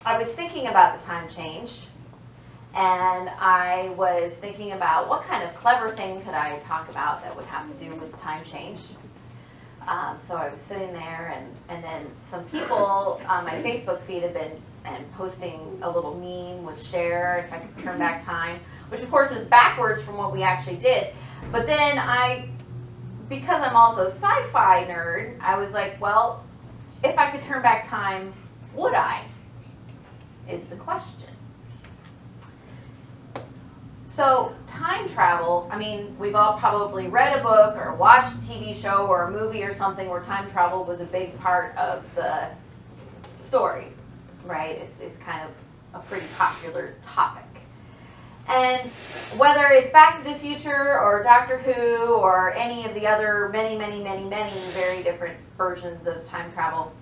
I was thinking about the time change, and I was thinking about what kind of clever thing could I talk about that would have to do with time change. So I was sitting there, and then some people on my Facebook feed have been posting a little meme with Cher, if I could turn back time, which of course is backwards from what we actually did. But then because I'm also a sci-fi nerd, I was like, well, if I could turn back time, would I? Is the question. So time travel, I mean, we've all probably read a book or watched a TV show or a movie or something where time travel was a big part of the story, right? It's kind of a pretty popular topic. And whether it's Back to the Future or Doctor Who or any of the other many very different versions of time travel,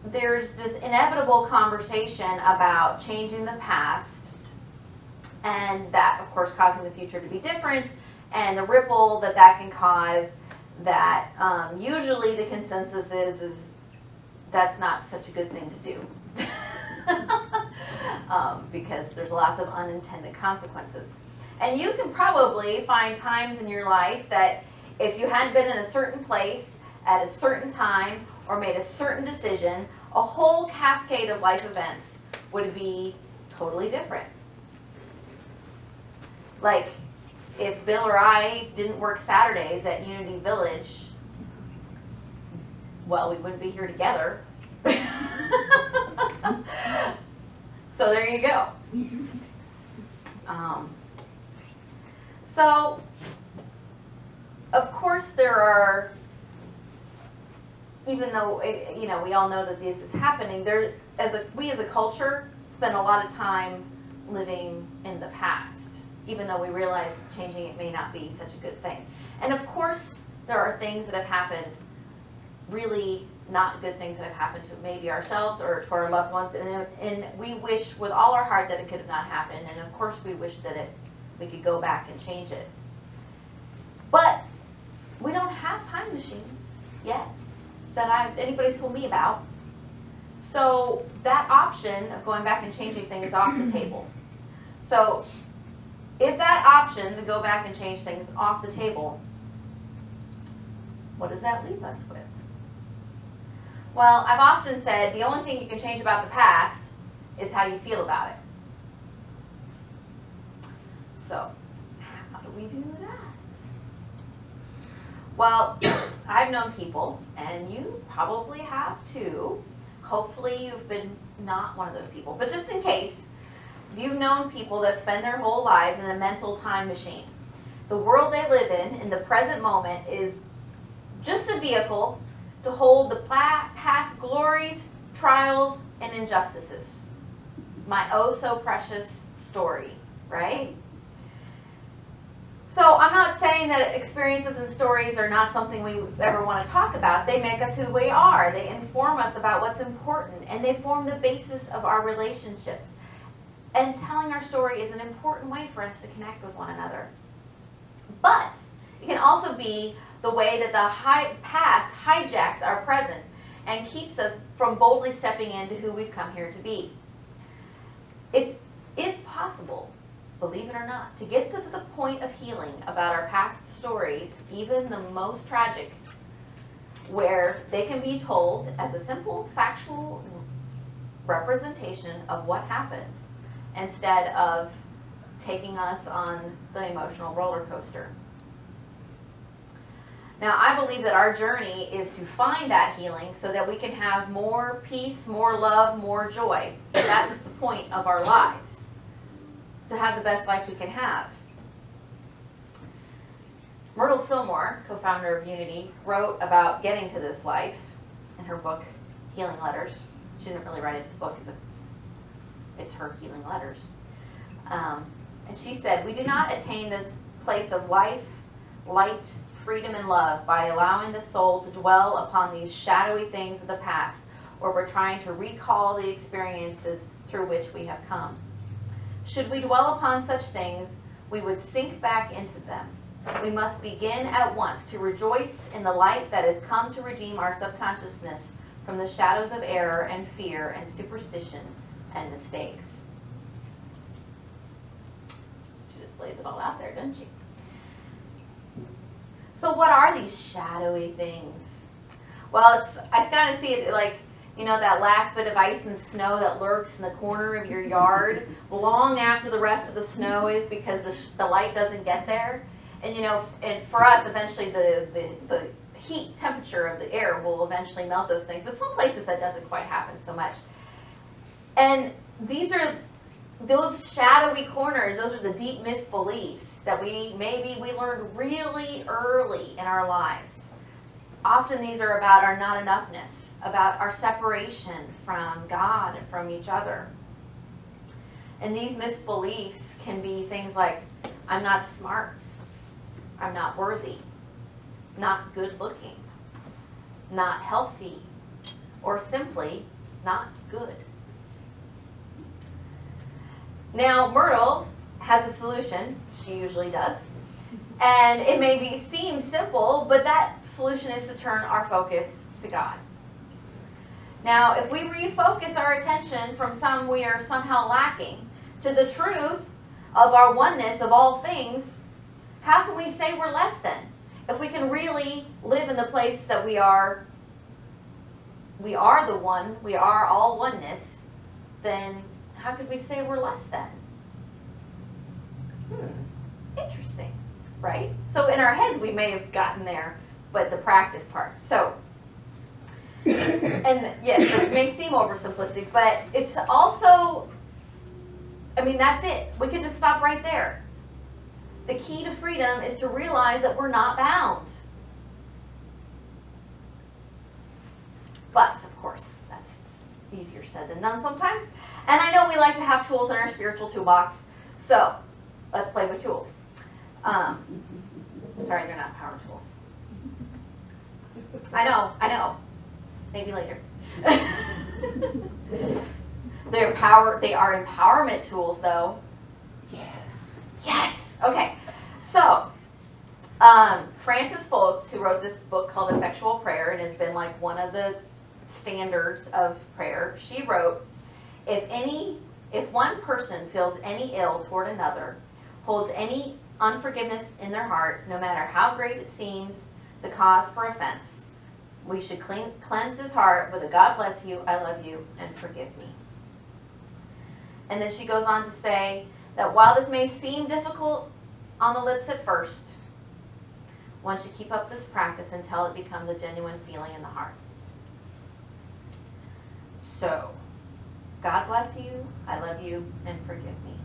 there's this inevitable conversation about changing the past, and that, of course, causing the future to be different, and the ripple that can cause, that usually the consensus is that's not such a good thing to do. Because there's lots of unintended consequences. And you can probably find times in your life that if you hadn't been in a certain place at a certain time or made a certain decision, a whole cascade of life events would be totally different. Like if Bill or I didn't work Saturdays at Unity Village, well, we wouldn't be here together. So there you go. So, of course, there are, even though we all know that this is happening, we as a culture spend a lot of time living in the past, even though we realize changing it may not be such a good thing. And of course, there are things that have happened, really not good things that have happened to maybe ourselves or to our loved ones, and we wish with all our heart that it could have not happened, and of course we wish that we could go back and change it. But we don't have time machines yet that anybody's told me about. So that option of going back and changing things is off the table. So if that option to go back and change things is off the table, what does that leave us with? Well, I've often said the only thing you can change about the past is how you feel about it. So, how do we do that? Well, I've known people, and you probably have too. Hopefully you've been not one of those people, but just in case, you've known people that spend their whole lives in a mental time machine. The world they live in the present moment, is just a vehicle to hold the past glories, trials, and injustices. My oh so precious story, right? So I'm not saying that experiences and stories are not something we ever want to talk about. They make us who we are. They inform us about what's important, and they form the basis of our relationships. And telling our story is an important way for us to connect with one another. But it can also be the way that the past hijacks our present and keeps us from boldly stepping into who we've come here to be. It is possible, believe it or not, to get to the point of healing about our past stories, even the most tragic, where they can be told as a simple factual representation of what happened, instead of taking us on the emotional roller coaster. Now, I believe that our journey is to find that healing so that we can have more peace, more love, more joy. That's the point of our lives, to have the best life we can have. Myrtle Fillmore, co-founder of Unity, wrote about getting to this life in her book, Healing Letters. She didn't really write it as a book, it's her healing letters. And she said, "We do not attain this place of life, light, freedom, and love by allowing the soul to dwell upon these shadowy things of the past, or we're trying to recall the experiences through which we have come. Should we dwell upon such things, we would sink back into them. We must begin at once to rejoice in the light that has come to redeem our subconsciousness from the shadows of error and fear and superstition and mistakes. She just lays it all out there, doesn't she? So what are these shadowy things? Well, I kind of see it like, you know, that last bit of ice and snow that lurks in the corner of your yard long after the rest of the snow is, because the light doesn't get there. And, you know, and for us, eventually the heat temperature of the air will eventually melt those things. But some places that doesn't quite happen so much. And these are those shadowy corners. Those are the deep misbeliefs that maybe we learned really early in our lives. Often these are about our not enoughness, about our separation from God and from each other. And these misbeliefs can be things like, I'm not smart, I'm not worthy, not good looking, not healthy, or simply not good. Now, Myrtle has a solution. She usually does. And it may seem simple, but that solution is to turn our focus to God. Now, if we refocus our attention from we are somehow lacking to the truth of our oneness of all things, how can we say we're less than? If we can really live in the place that we are the one, we are all oneness, then how could we say we're less than? Interesting, right? So in our heads we may have gotten there, but the practice part. So, and yes, it may seem oversimplistic, but it's also, I mean, that's it. We could just stop right there. The key to freedom is to realize that we're not bound. But, of course, that's easier said than done sometimes. And I know we like to have tools in our spiritual toolbox, so let's play with tools. Sorry, they're not power tools. I know. Maybe later. They are empowerment tools, though. Yes. Okay. So, Frances Folks, who wrote this book called Effectual Prayer, and has been like one of the standards of prayer, she wrote, if one person feels any ill toward another, holds any unforgiveness in their heart, no matter how great it seems the cause for offense, we should cleanse his heart with a God bless you, I love you, and forgive me. And then she goes on to say that while this may seem difficult on the lips at first, one should keep up this practice until it becomes a genuine feeling in the heart. So, God bless you, I love you, and forgive me.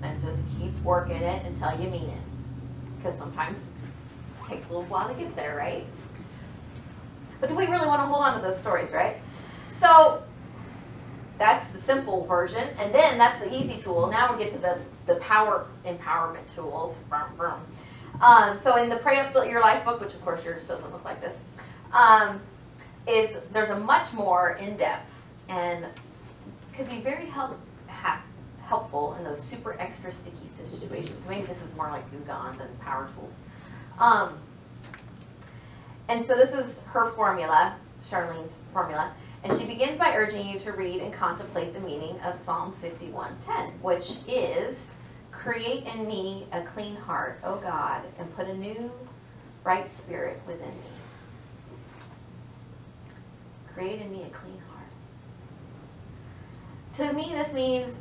And just keep working it until you mean it. Because sometimes it takes a little while to get there, right? But do we really want to hold on to those stories, right? So, that's the simple version. And then that's the easy tool. Now we get to the power empowerment tools. So in the Pray Up Your Life book, which of course yours doesn't look like this, there's a much more in-depth and could be very helpful in those super extra sticky situations. So maybe this is more like Gugan than power tools. And so this is her formula, Charlene's formula. And she begins by urging you to read and contemplate the meaning of Psalm 51:10, which is, create in me a clean heart, O God, and put a new right spirit within me. Create in me a clean heart. To me, this means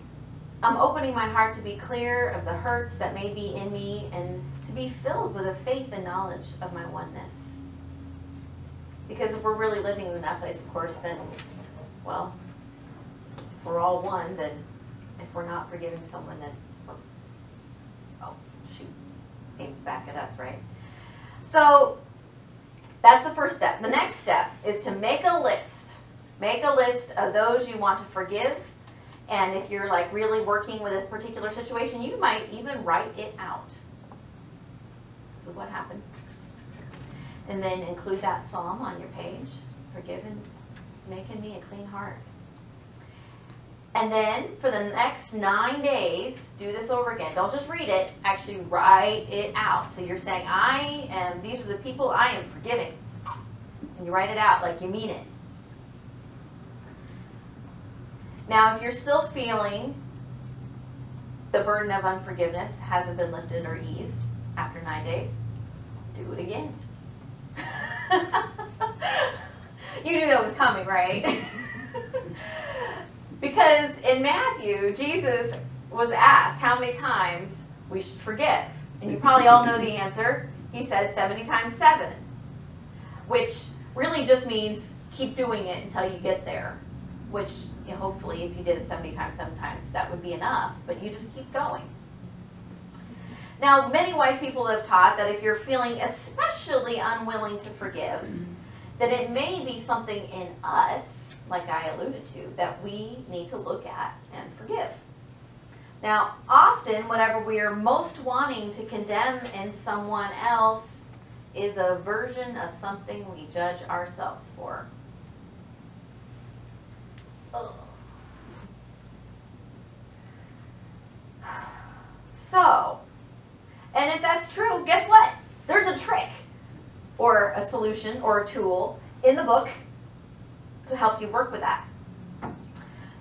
I'm opening my heart to be clear of the hurts that may be in me and to be filled with a faith and knowledge of my oneness. Because if we're really living in that place, of course, then, well, if we're all one, then if we're not forgiving someone, then, oh, shoot, aims back at us, right? So that's the first step. The next step is to make a list. Make a list of those you want to forgive. And if you're like really working with a particular situation, you might even write it out. So what happened? And then include that psalm on your page. Forgive and making me a clean heart. And then for the next 9 days, do this over again. Don't just read it. Actually write it out. So you're saying, these are the people I am forgiving. And you write it out like you mean it. Now, if you're still feeling the burden of unforgiveness hasn't been lifted or eased after 9 days, do it again. You knew that was coming, right? Because in Matthew, Jesus was asked how many times we should forgive. And you probably all know the answer. He said 70 times 7, which really just means keep doing it until you get there, which hopefully if you did it 70 times, 7 times, that would be enough, but you just keep going. Now, many wise people have taught that if you're feeling especially unwilling to forgive, that it may be something in us, like I alluded to, that we need to look at and forgive. Now, often, whatever we are most wanting to condemn in someone else is a version of something we judge ourselves for. Ugh. So, and if that's true, guess what? There's a trick or a solution or a tool in the book to help you work with that.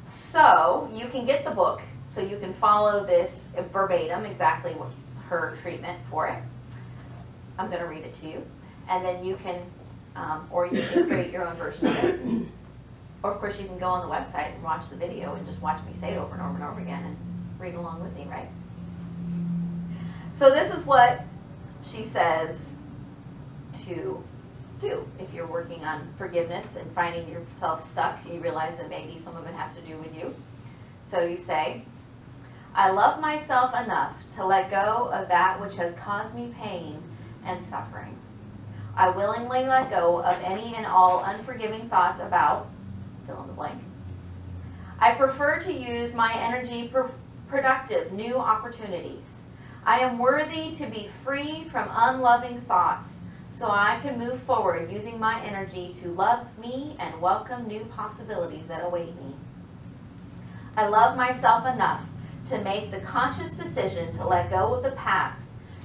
So, you can get the book so you can follow this verbatim, exactly what her treatment for it. I'm going to read it to you. And then you can, or you can create your own version of it. Or, of course, you can go on the website and watch the video and just watch me say it over and over and over again and read along with me, right? So this is what she says to do if you're working on forgiveness and finding yourself stuck. You realize that maybe some of it has to do with you. So you say, I love myself enough to let go of that which has caused me pain and suffering. I willingly let go of any and all unforgiving thoughts about, fill in the blank. I prefer to use my energy for productive new opportunities. I am worthy to be free from unloving thoughts so I can move forward using my energy to love me and welcome new possibilities that await me. I love myself enough to make the conscious decision to let go of the past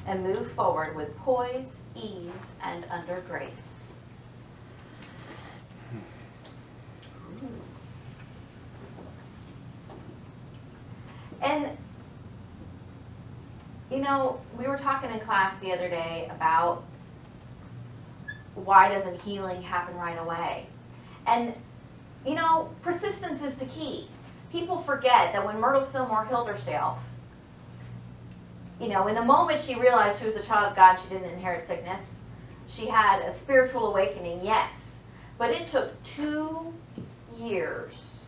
and move forward with poise, ease, and under grace. And, we were talking in class the other day about why doesn't healing happen right away? And, persistence is the key. People forget that when Myrtle Fillmore healed herself, in the moment she realized she was a child of God, she didn't inherit sickness. She had a spiritual awakening, yes. But it took 2 years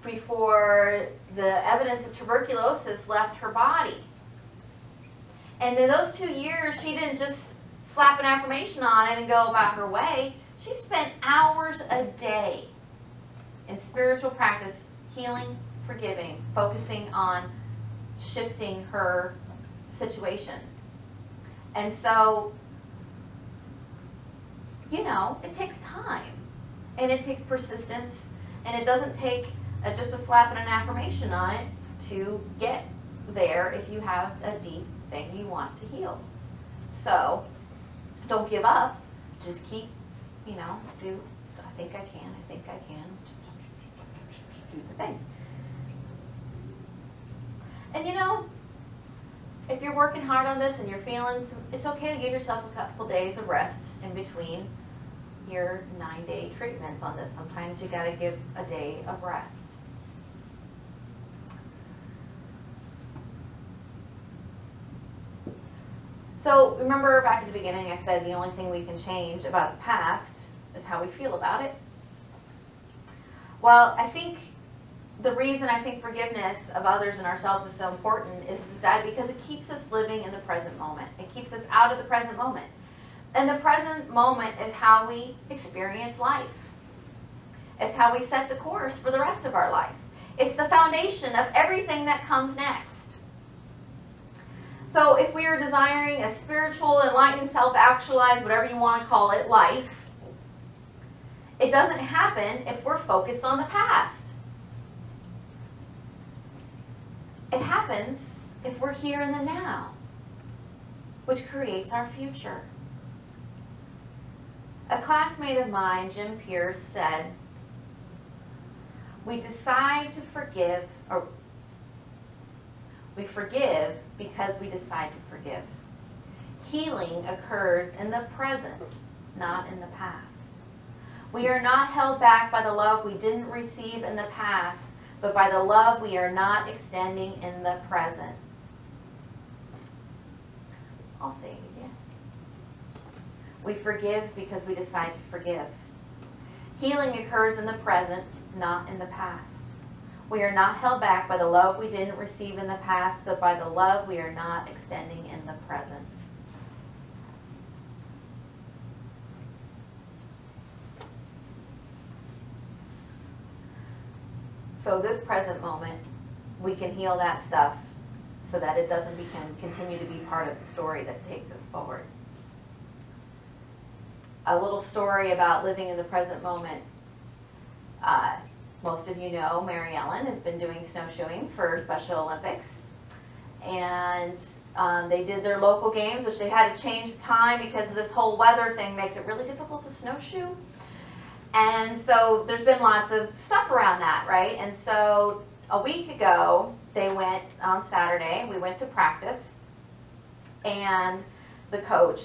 before the evidence of tuberculosis left her body. And in those 2 years, she didn't just slap an affirmation on it and go about her way. She spent hours a day in spiritual practice, healing, forgiving, focusing on shifting her situation. And so, it takes time. And it takes persistence. And it doesn't take just a slap and an affirmation on it to get there if you have a deep thing you want to heal. So, don't give up. Just keep, do, I think I can, do the thing. And if you're working hard on this and you're feeling, it's okay to give yourself a couple days of rest in between your 9-day treatments on this. Sometimes you got to give a day of rest. So remember back at the beginning I said the only thing we can change about the past is how we feel about it. Well, I think the reason I think forgiveness of others and ourselves is so important is that because it keeps us living in the present moment. It keeps us out of the present moment. And the present moment is how we experience life. It's how we set the course for the rest of our life. It's the foundation of everything that comes next. So if we are desiring a spiritual, enlightened, self-actualized, whatever you want to call it, life, it doesn't happen if we're focused on the past. It happens if we're here in the now, which creates our future. A classmate of mine, Jim Pierce, said, we decide to forgive, or we forgive because we decide to forgive. Healing occurs in the present, not in the past. We are not held back by the love we didn't receive in the past, but by the love we are not extending in the present. I'll say it again. We forgive because we decide to forgive. Healing occurs in the present, not in the past. We are not held back by the love we didn't receive in the past, but by the love we are not extending in the present. So this present moment, we can heal that stuff so that it doesn't continue to be part of the story that takes us forward. A little story about living in the present moment. Most of you know Mary Ellen has been doing snowshoeing for Special Olympics. And they did their local games, which they had to change the time because this whole weather thing makes it really difficult to snowshoe. And so there's been lots of stuff around that, right? And so a week ago, they went on Saturday, we went to practice, and the coach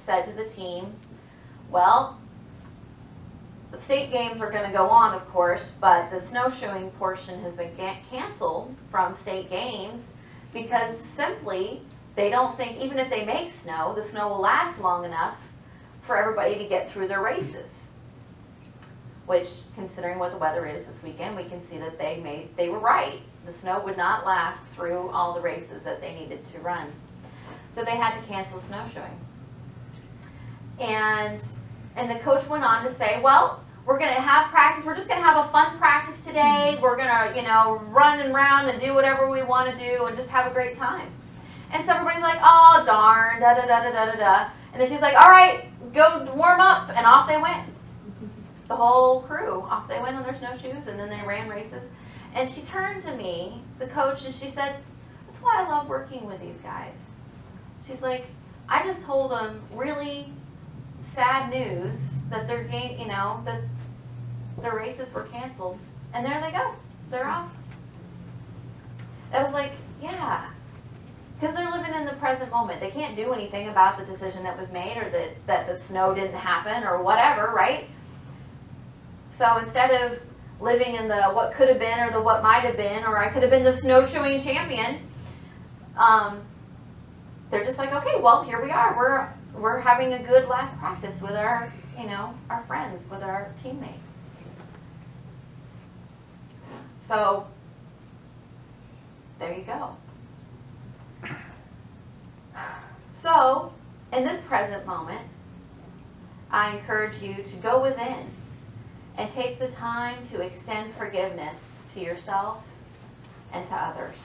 said to the team, well, the state games are going to go on, of course, but the snowshoeing portion has been canceled from state games because simply they don't think, even if they make snow, the snow will last long enough for everybody to get through their races. Which, considering what the weather is this weekend, we can see that they were right. The snow would not last through all the races that they needed to run. So they had to cancel snowshoeing. And the coach went on to say, well, we're going to have practice. We're just going to have a fun practice today. We're going to, run and round and do whatever we want to do and just have a great time. And so everybody's like, oh, darn, da-da-da-da-da-da-da. And then she's like, all right, go warm up. And off they went. The whole crew, off they went on their snowshoes, and then they ran races. And she turned to me, the coach, and she said, that's why I love working with these guys. She's like, I just told them really sad news that their game, that their races were canceled. And there they go. They're off. I was like, yeah. Because they're living in the present moment. They can't do anything about the decision that was made or that the snow didn't happen or whatever, right? So instead of living in the what could have been or the what might have been, or I could have been the snowshoeing champion, they're just like, okay, well, here we are. We're having a good last practice with our, our friends, with our teammates. So there you go. So in this present moment, I encourage you to go within and take the time to extend forgiveness to yourself and to others.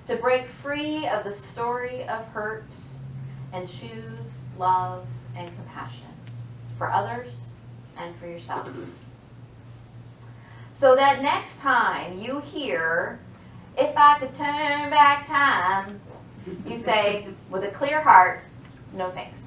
To break free of the story of hurt and choose love and compassion for others and for yourself. So that next time you hear, if I could turn back time, you say with a clear heart, no thanks.